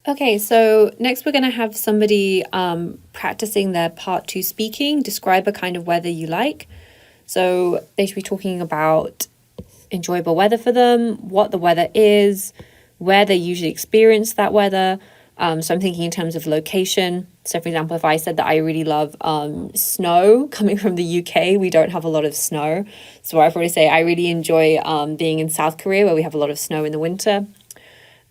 Okay, so next we're going to have somebody practicing their part 2 speaking. Describe a kind of weather you like. So they should be talking about enjoyable weather for them, what the weather is, where they usually experience that weather. So I'm thinking in terms of location. So for example, if I said that I really love snow, coming from the UK, we don't have a lot of snow. So I'd probably say I really enjoy being in South Korea, where we have a lot of snow in the winter.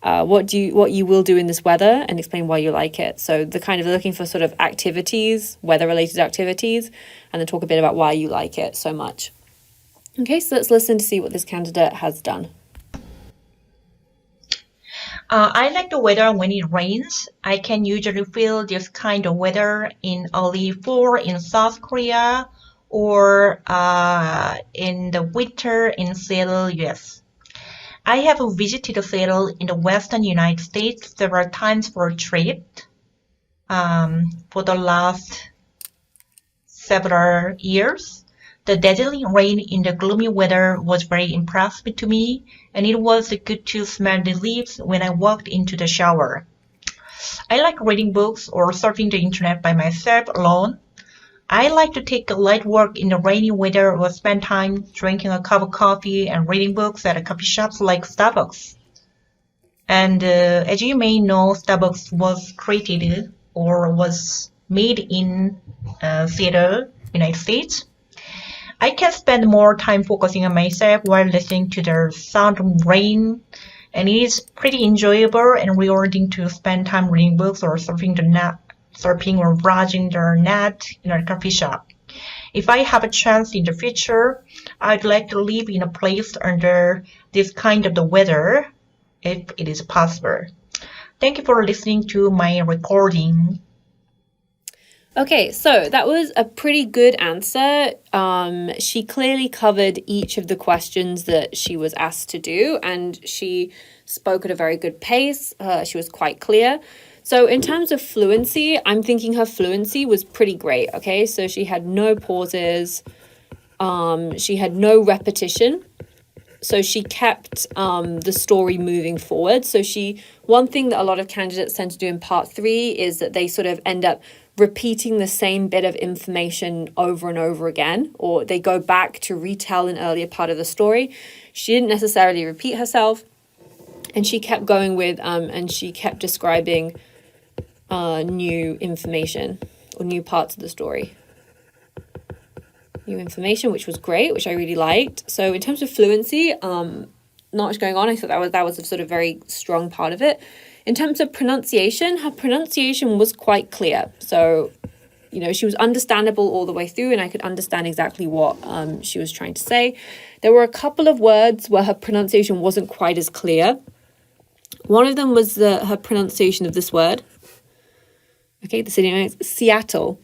What you will do in this weather, and explain why you like it. So the kind of looking for sort of activities, weather-related activities, and then talk a bit about why you like it so much. Okay, so let's listen to see what this candidate has done. I like the weather when it rains. I can usually feel this kind of weather in early fall in South Korea or in the winter in Seattle, US. I have visited Seattle in the western United States several times for a trip. For the last several years, the dazzling rain in the gloomy weather was very impressive to me, and it was good to smell the leaves when I walked into the shower. I like reading books or surfing the internet by myself alone. I like to take a light walk in the rainy weather or spend time drinking a cup of coffee and reading books at coffee shops like Starbucks. And as you may know, Starbucks was created or was made in Seattle, United States. I can spend more time focusing on myself while listening to the sound of rain, and it is pretty enjoyable and rewarding to spend time reading books or surfing or browsing the net in a coffee shop. If I have a chance in the future, I'd like to live in a place under this kind of the weather, if it is possible. Thank you for listening to my recording. Okay, so that was a pretty good answer. She clearly covered each of the questions that she was asked to do, and she spoke at a very good pace. She was quite clear. So in terms of fluency, I'm thinking her fluency was pretty great, okay? So she had no pauses, she had no repetition. So she kept the story moving forward. So one thing that a lot of candidates tend to do in part 3 is that they sort of end up repeating the same bit of information over and over again, or they go back to retell an earlier part of the story. She didn't necessarily repeat herself, and she kept going with, and she kept describing new information or new parts of the story. New information, which was great, which I really liked. So in terms of fluency, not much going on. I thought that was a sort of very strong part of it. In terms of pronunciation, her pronunciation was quite clear. So, she was understandable all the way through, and I could understand exactly what she was trying to say. There were a couple of words where her pronunciation wasn't quite as clear. One of them was her pronunciation of this word. Okay, the city name is Seattle.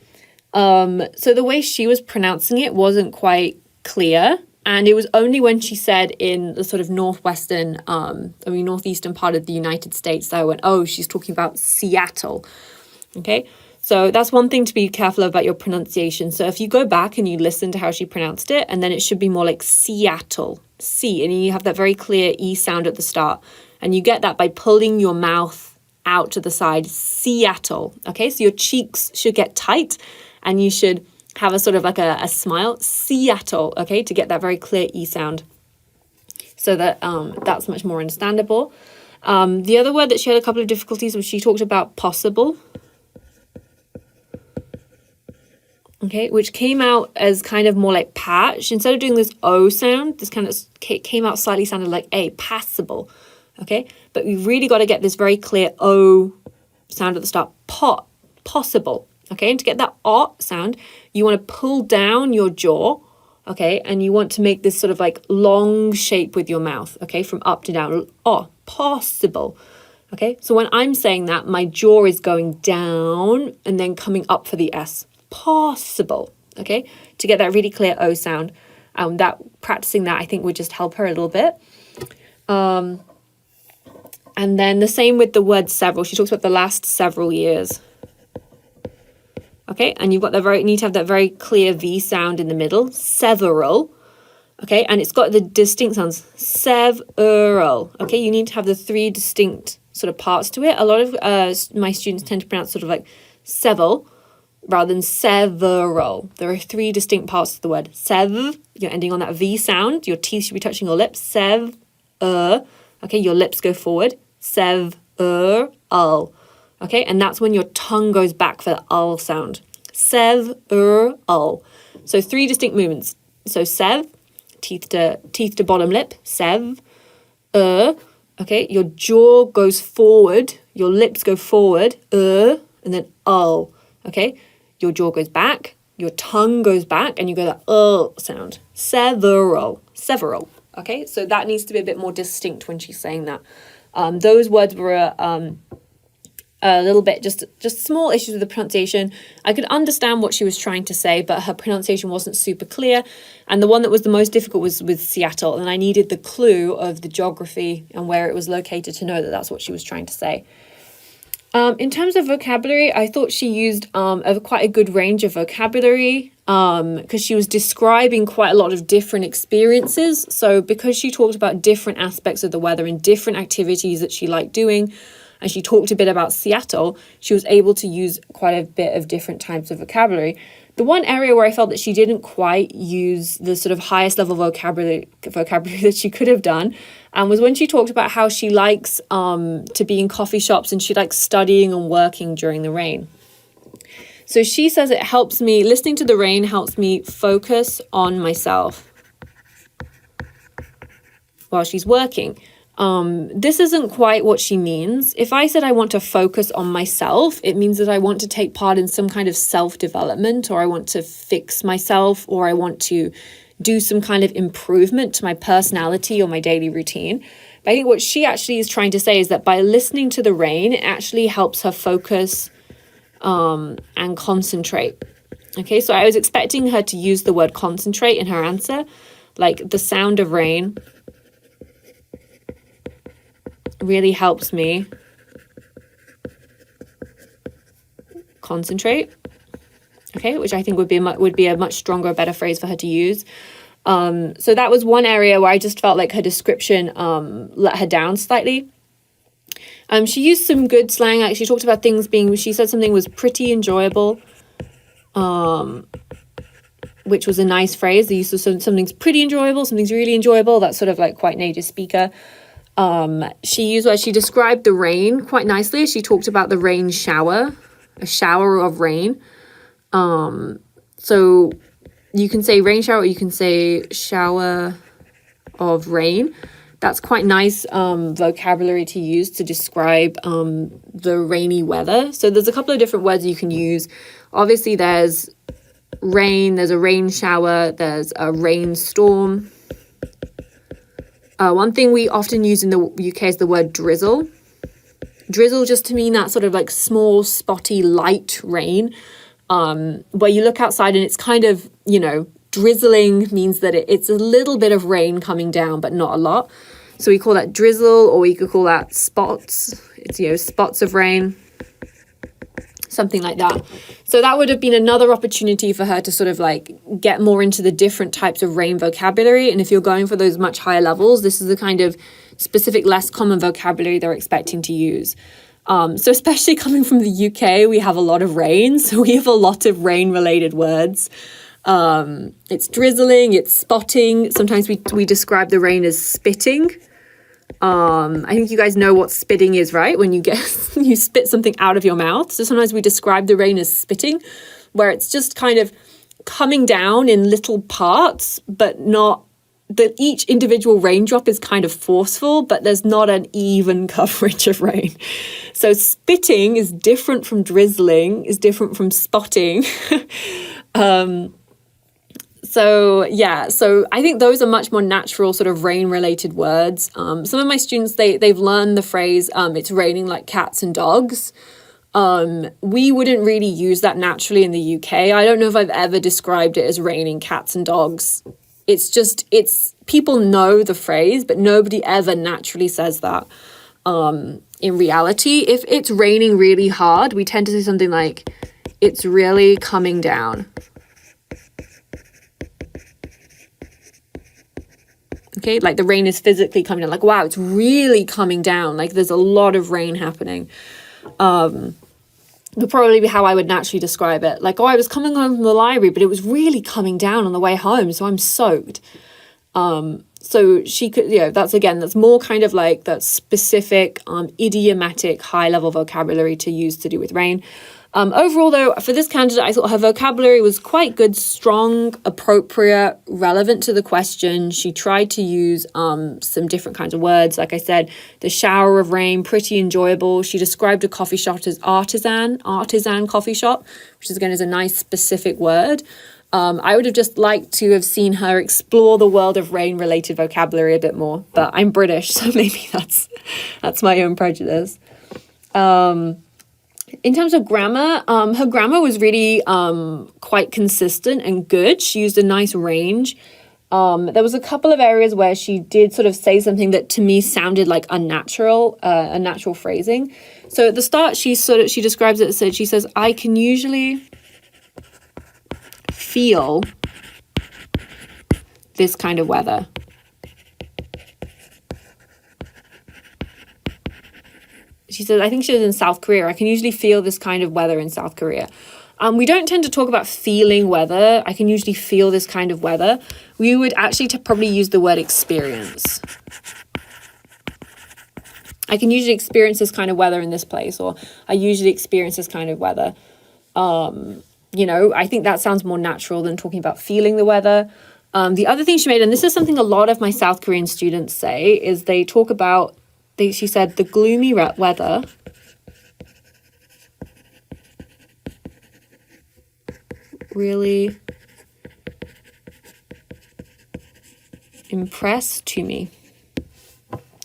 So the way she was pronouncing it wasn't quite clear. And it was only when she said in the sort of northeastern part of the United States that I went, oh, she's talking about Seattle. Okay, so that's one thing to be careful about your pronunciation. So if you go back and you listen to how she pronounced it, and then it should be more like Seattle, C, and you have that very clear E sound at the start. And you get that by pulling your mouth out to the side, Seattle. Okay, so your cheeks should get tight, and you should have a sort of like a smile, Seattle, okay, to get that very clear E sound, so that that's much more understandable. The other word that she had a couple of difficulties was she talked about possible, okay, which came out as kind of more like patch. Instead of doing this O sound, this kind of came out slightly sounded like A, passable, okay, but we really got to get this very clear O sound at the start, possible. Okay, and to get that O sound, you want to pull down your jaw, okay, and you want to make this sort of like long shape with your mouth, okay, from up to down. Oh, possible. Okay, so when I'm saying that, my jaw is going down and then coming up for the S. Possible, okay, to get that really clear O sound. Practicing that, I think, would just help her a little bit. And then the same with the word several. She talks about the last several years. Okay, and you've got need to have that very clear V sound in the middle, several. Okay, and it's got the distinct sounds. Several. Okay, you need to have the 3 distinct sort of parts to it. A lot of my students tend to pronounce sort of like several rather than several. There are 3 distinct parts to the word. Sev, you're ending on that V sound. Your teeth should be touching your lips. Sev, okay, your lips go forward. Sev, al. Okay, and that's when your tongue goes back for the al sound. Sev, al. So 3 distinct movements. So sev, teeth to bottom lip. Sev, okay, your jaw goes forward. Your lips go forward. And then al. Okay, your jaw goes back, your tongue goes back, and you go that sound. Several. Okay, so that needs to be a bit more distinct when she's saying that. Those words were a little bit just small issues with the pronunciation. I could understand what she was trying to say, but her pronunciation wasn't super clear. And the one that was the most difficult was with Seattle, and I needed the clue of the geography and where it was located to know that that's what she was trying to say. In terms of vocabulary, I thought she used quite a good range of vocabulary because she was describing quite a lot of different experiences. So because she talked about different aspects of the weather and different activities that she liked doing, and she talked a bit about Seattle, she was able to use quite a bit of different types of vocabulary. The one area where I felt that she didn't quite use the sort of highest level vocabulary that she could have done was when she talked about how she likes to be in coffee shops and she likes studying and working during the rain. So she says it helps me, listening to the rain helps me focus on myself while she's working. This isn't quite what she means. If I said I want to focus on myself, it means that I want to take part in some kind of self-development, or I want to fix myself, or I want to do some kind of improvement to my personality or my daily routine. But I think what she actually is trying to say is that by listening to the rain, it actually helps her focus and concentrate. Okay, so I was expecting her to use the word concentrate in her answer, like the sound of rain really helps me concentrate. Okay, which I think would be a much stronger, better phrase for her to use. So that was one area where I just felt like her description let her down slightly. She used some good slang. Like she talked about things being, she said something was pretty enjoyable, which was a nice phrase. The use of something's pretty enjoyable, something's really enjoyable. That's sort of like quite native speaker. She described the rain quite nicely. She talked about the rain shower, a shower of rain. So you can say rain shower, or you can say shower of rain. That's quite nice vocabulary to use to describe the rainy weather. So there's a couple of different words you can use. Obviously there's rain, there's a rain shower, there's a rainstorm. One thing we often use in the UK is the word drizzle. Drizzle just to mean that sort of like small, spotty, light rain, where you look outside and it's kind of, drizzling means that it's a little bit of rain coming down, but not a lot. So we call that drizzle, or we could call that spots. It's, spots of rain, something like that. So that would have been another opportunity for her to sort of like get more into the different types of rain vocabulary. And if you're going for those much higher levels, this is the kind of specific, less common vocabulary they're expecting to use. So especially coming from the UK, we have a lot of rain. So we have a lot of rain related words. It's drizzling, it's spotting. Sometimes we describe the rain as spitting. I think you guys know what spitting is, right? When you you spit something out of your mouth. So sometimes we describe the rain as spitting, where it's just kind of coming down in little parts, but not that each individual raindrop is kind of forceful, but there's not an even coverage of rain. So spitting is different from drizzling, is different from spotting. So I think those are much more natural sort of rain related words. Some of my students, they've learned the phrase, it's raining like cats and dogs. We wouldn't really use that naturally in the UK. I don't know if I've ever described it as raining cats and dogs. It's people know the phrase, but nobody ever naturally says that. In reality, if it's raining really hard, we tend to say something like, it's really coming down. Okay, like the rain is physically coming down. Like, wow, it's really coming down. Like there's a lot of rain happening. Would probably be how I would naturally describe it. Like, oh, I was coming home from the library, but it was really coming down on the way home, so I'm soaked. So she could, that's more kind of like that specific, idiomatic, high-level vocabulary to use to do with rain. Overall, though, for this candidate, I thought her vocabulary was quite good, strong, appropriate, relevant to the question. She tried to use some different kinds of words. Like I said, the shower of rain, pretty enjoyable. She described a coffee shop as artisan coffee shop, which is, again, is a nice specific word. I would have just liked to have seen her explore the world of rain-related vocabulary a bit more, but I'm British, so maybe that's my own prejudice. In terms of grammar, her grammar was really quite consistent and good. She used a nice range. There was a couple of areas where she did sort of say something that to me sounded like unnatural, a natural phrasing. So at the start, she describes it as, she says, I can usually feel this kind of weather. She said, I think she was in South Korea. I can usually feel this kind of weather in South Korea. We don't tend to talk about feeling weather. I can usually feel this kind of weather. We would actually probably use the word experience. I can usually experience this kind of weather in this place, or I usually experience this kind of weather. I think that sounds more natural than talking about feeling the weather. The other thing she made, and this is something a lot of my South Korean students say, is they talk about, she said, the gloomy weather really impressed to me.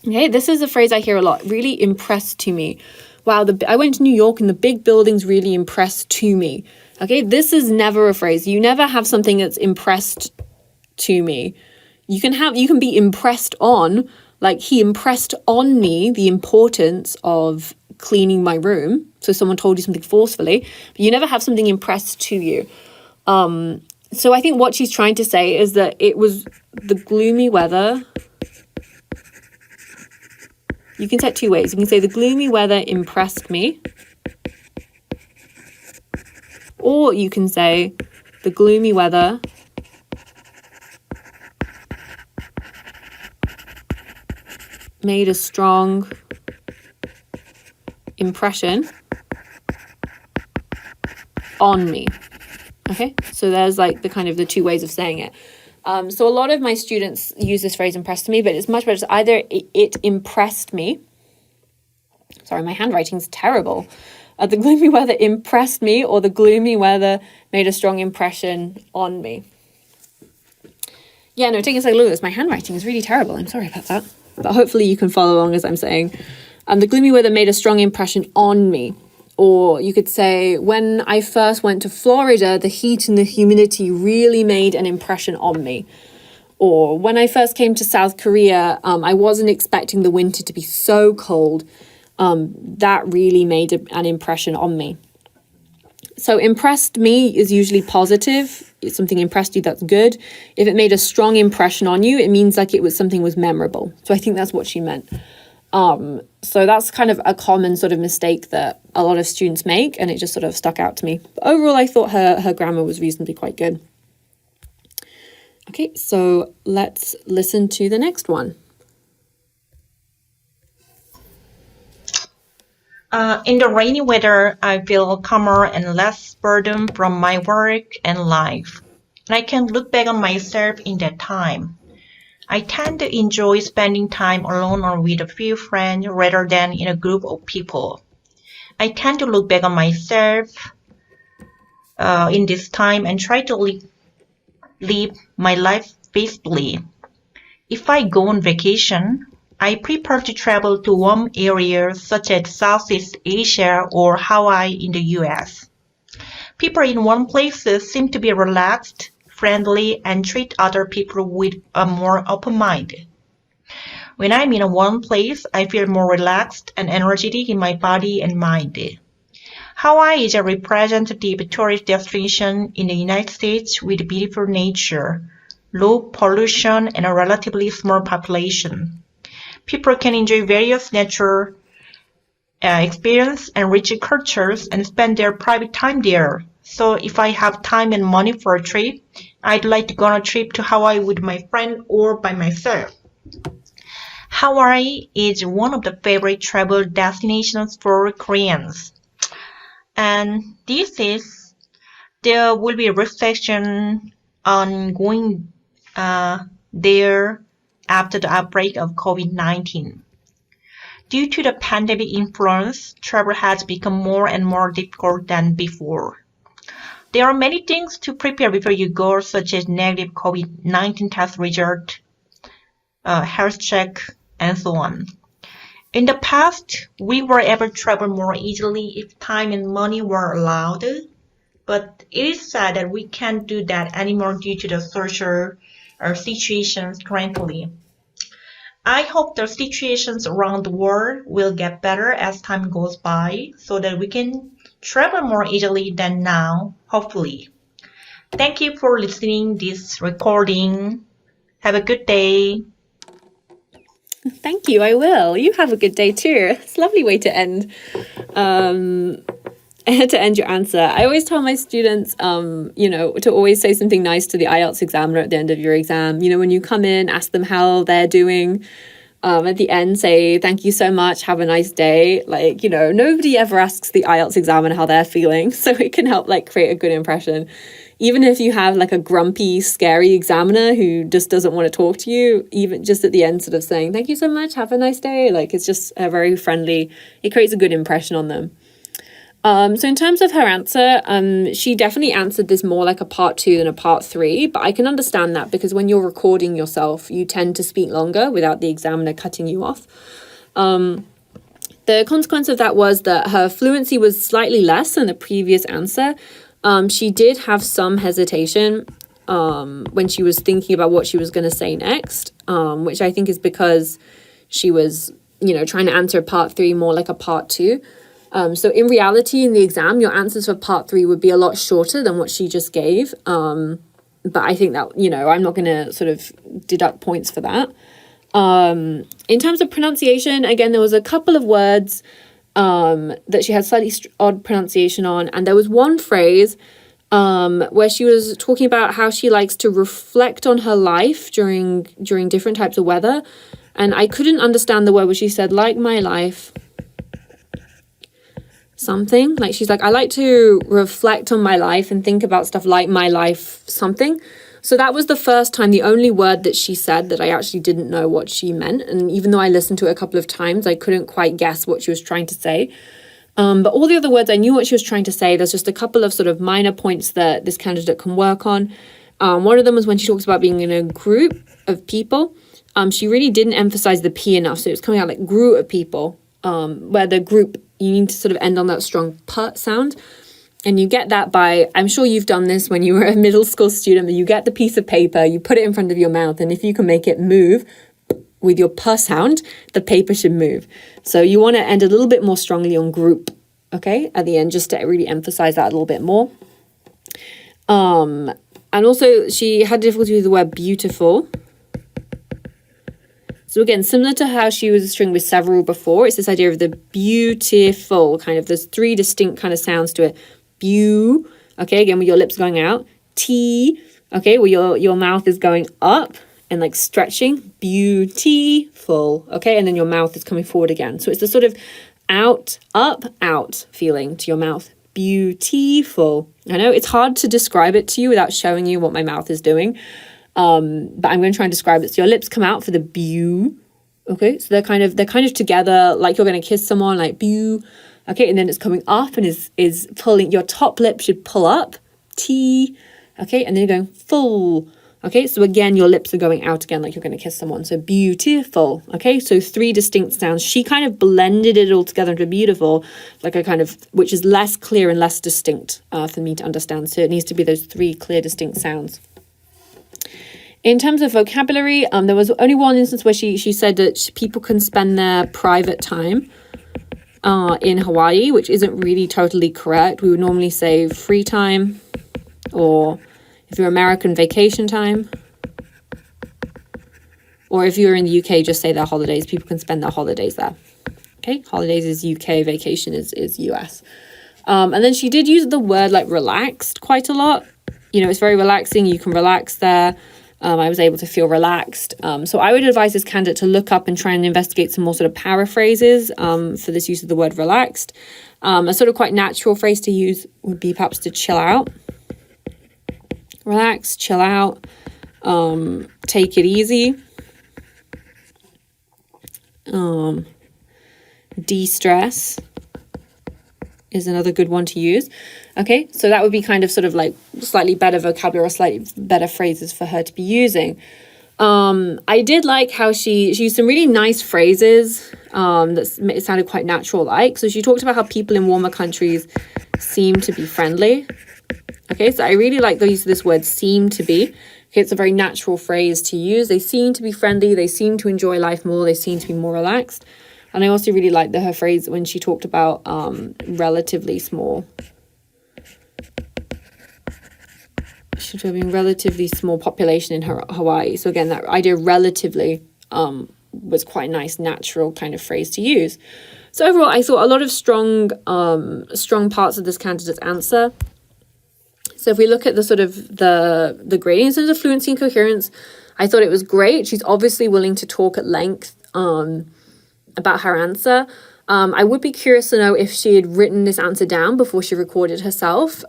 Okay, this is a phrase I hear a lot. Really impressed to me. Wow, I went to New York and the big buildings really impressed to me. Okay, this is never a phrase. You never have something that's impressed to me. You can be impressed on, like he impressed on me the importance of cleaning my room. So someone told you something forcefully, but you never have something impressed to you. So I think what she's trying to say is that it was the gloomy weather. You can say it two ways. You can say the gloomy weather impressed me. Or you can say the gloomy weather made a strong impression on me. Okay, so there's like the two ways of saying it. So a lot of my students use this phrase impressed me, but it's much better. Either it impressed me. Sorry, my handwriting's terrible. The gloomy weather impressed me, or the gloomy weather made a strong impression on me. Yeah, no, taking a second look at this. My handwriting is really terrible. I'm sorry about that. But hopefully you can follow along as I'm saying. The gloomy weather made a strong impression on me. Or you could say, when I first went to Florida, the heat and the humidity really made an impression on me. Or when I first came to South Korea, I wasn't expecting the winter to be so cold. That really made an impression on me. So impressed me is usually positive. If something impressed you, that's good. If it made a strong impression on you, it means like something was memorable. So I think that's what she meant. So that's kind of a common sort of mistake that a lot of students make, and it just sort of stuck out to me. But overall, I thought her grammar was reasonably quite good. Okay, so let's listen to the next one. In the rainy weather, I feel calmer and less burdened from my work and life. And I can look back on myself in that time. I tend to enjoy spending time alone or with a few friends rather than in a group of people. I tend to look back on myself in this time and try to live my life peacefully. If I go on vacation, I prefer to travel to warm areas such as Southeast Asia or Hawaii in the US. People in warm places seem to be relaxed, friendly, and treat other people with a more open mind. When I'm in a warm place, I feel more relaxed and energetic in my body and mind. Hawaii is a representative tourist destination in the United States with beautiful nature, low pollution, and a relatively small population. People can enjoy various natural experience and rich cultures and spend their private time there. So if I have time and money for a trip, I'd like to go on a trip to Hawaii with my friend or by myself. Hawaii is one of the favorite travel destinations for Koreans. And there will be a reflection on going there after the outbreak of COVID-19. Due to the pandemic influence, travel has become more and more difficult than before. There are many things to prepare before you go, such as negative COVID-19 test result, health check, and so on. In the past, we were able to travel more easily if time and money were allowed, but it is sad that we can't do that anymore due to the social situations currently. I hope the situations around the world will get better as time goes by so that we can travel more easily than now, hopefully. Thank you for listening this recording. Have a good day. Thank you, I will. You have a good day too. It's a lovely way to end your answer. I always tell my students, to always say something nice to the IELTS examiner at the end of your exam. When you come in, ask them how they're doing. At the end, say, thank you so much, have a nice day. Nobody ever asks the IELTS examiner how they're feeling. So it can help create a good impression. Even if you have a grumpy, scary examiner who just doesn't want to talk to you, even just at the end sort of saying, thank you so much, have a nice day. It's just a very friendly, it creates a good impression on them. So in terms of her answer, she definitely answered this more like a part 2 than a part 3, but I can understand that because when you're recording yourself, you tend to speak longer without the examiner cutting you off. The consequence of that was that her fluency was slightly less than the previous answer. She did have some hesitation when she was thinking about what she was going to say next, which I think is because she was, trying to answer part 3 more like a part 2. So in reality, in the exam, your answers for part 3 would be a lot shorter than what she just gave. But I think that, I'm not going to sort of deduct points for that. In terms of pronunciation, again, there was a couple of words that she had slightly odd pronunciation on. And there was one phrase where she was talking about how she likes to reflect on her life during different types of weather. And I couldn't understand the word where she said, like my life, something. She's like, I like to reflect on my life and think about stuff like my life, something. So that was the first time, the only word that she said that I actually didn't know what she meant. And even though I listened to it a couple of times, I couldn't quite guess what she was trying to say. But all the other words, I knew what she was trying to say. There's just a couple of sort of minor points that this candidate can work on. One of them was when she talks about being in a group of people. She really didn't emphasize the P enough. So it was coming out like group of people, where the group, you need to sort of end on that strong P sound. And you get that by, I'm sure you've done this when you were a middle school student, but you get the piece of paper, you put it in front of your mouth, and if you can make it move with your P sound, the paper should move. So you want to end a little bit more strongly on group, okay, at the end, just to really emphasize that a little bit more. And also, she had difficulty with the word beautiful. So again, similar to how she was string with several before, it's this idea of the beautiful, kind of, there's 3 distinct kind of sounds to it. Beau, okay, again, with your lips going out. T, okay, where your mouth is going up and like stretching. Beautiful, okay, and then your mouth is coming forward again. So it's a sort of out, up, out feeling to your mouth. Beautiful. I know it's hard to describe it to you without showing you what my mouth is doing. But I'm going to try and describe it. So your lips come out for the beau. Okay, so they're kind of together, like you're going to kiss someone, like beau. Okay, and then it's coming up and is pulling. Your top lip should pull up. T. Okay, and then you're going full. Okay, so again, your lips are going out again, like you're going to kiss someone. So beautiful. Okay, so 3 distinct sounds. She kind of blended it all together into beautiful, like a kind of, which is less clear and less distinct for me to understand. So it needs to be those 3 clear, distinct sounds. In terms of vocabulary, there was only one instance where she said that people can spend their private time in Hawaii, which isn't really totally correct. We would normally say free time, or if you're American, vacation time. Or if you're in the UK, just say their holidays. People can spend their holidays there. Okay, holidays is UK, vacation is US. And then she did use the word like relaxed quite a lot. You know, it's very relaxing. You can relax there. I was able to feel relaxed. So I would advise this candidate to look up and try and investigate some more sort of paraphrases for this use of the word relaxed. A sort of quite natural phrase to use would be perhaps to chill out. Relax, chill out, take it easy. De-stress is another good one to use. Okay, so that would be kind of sort of like slightly better vocabulary or slightly better phrases for her to be using. I did like how she used some really nice phrases that it sounded quite natural like. So she talked about how people in warmer countries seem to be friendly. Okay, so I really like the use of this word seem to be. Okay, it's a very natural phrase to use. They seem to be friendly. They seem to enjoy life more. They seem to be more relaxed. And I also really liked her phrase when she talked about relatively small. Should have been relatively small population in Hawaii. So again, that idea relatively was quite a nice, natural kind of phrase to use. So overall, I thought a lot of strong parts of this candidate's answer. So if we look at the sort of the grading in terms of fluency and coherence, I thought it was great. She's obviously willing to talk at length about her answer. I would be curious to know if she had written this answer down before she recorded herself,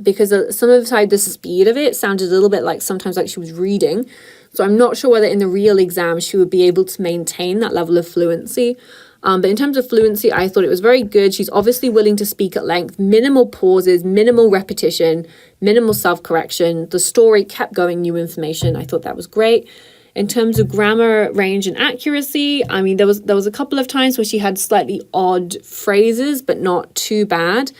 because some of the speed of it sounded a little bit like sometimes like she was reading. So I'm not sure whether in the real exam she would be able to maintain that level of fluency. But in terms of fluency, I thought it was very good. She's obviously willing to speak at length, minimal pauses, minimal repetition, minimal self-correction. The story kept going, new information. I thought that was great. In terms of grammar, range, and accuracy, I mean, there was a couple of times where she had slightly odd phrases, but not too bad.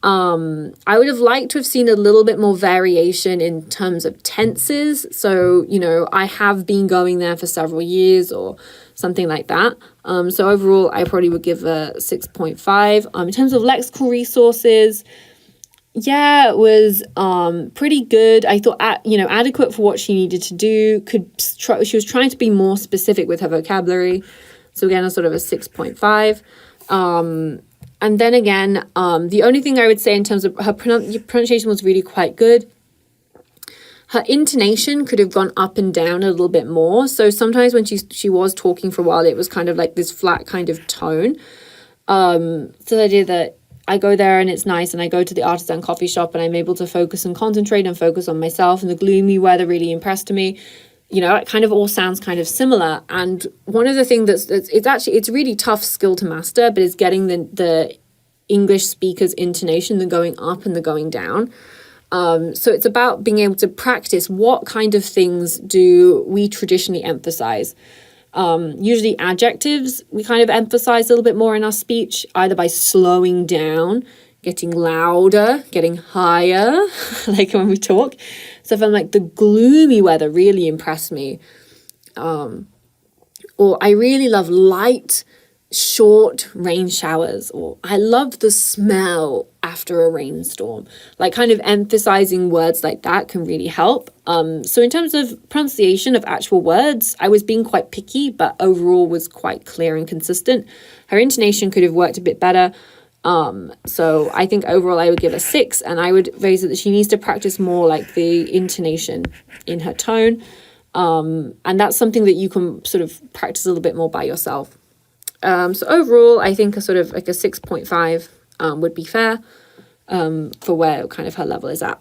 I would have liked to have seen a little bit more variation in terms of tenses. So, you know, I have been going there for several years or something like that. So overall, I probably would give a 6.5. In terms of lexical resources, yeah, it was pretty good. I thought, adequate for what she needed to do. She was trying to be more specific with her vocabulary. So again, a sort of a 6.5. And then again, the only thing I would say in terms of her pronunciation was really quite good. Her intonation could have gone up and down a little bit more. So sometimes when she was talking for a while, it was kind of like this flat kind of tone. So the idea that I go there and it's nice, and I go to the artisan coffee shop and I'm able to focus and concentrate and focus on myself, and the gloomy weather really impressed me. You know, it kind of all sounds kind of similar. And one of the things it's really tough skill to master, but it's getting the English speaker's intonation, the going up and the going down. So it's about being able to practice what kind of things do we traditionally emphasize. Usually adjectives we kind of emphasize a little bit more in our speech, either by slowing down, getting louder, getting higher, like when we talk. So if I'm like, the gloomy weather really impressed me, or I really love light, short rain showers, or I love the smell after a rainstorm. Like kind of emphasizing words like that can really help. So in terms of pronunciation of actual words, I was being quite picky, but overall was quite clear and consistent. Her intonation could have worked a bit better. So I think overall I would give a 6, and I would raise it that she needs to practice more like the intonation in her tone. And that's something that you can sort of practice a little bit more by yourself. So overall, I think a sort of like a 6.5 would be fair for where kind of her level is at.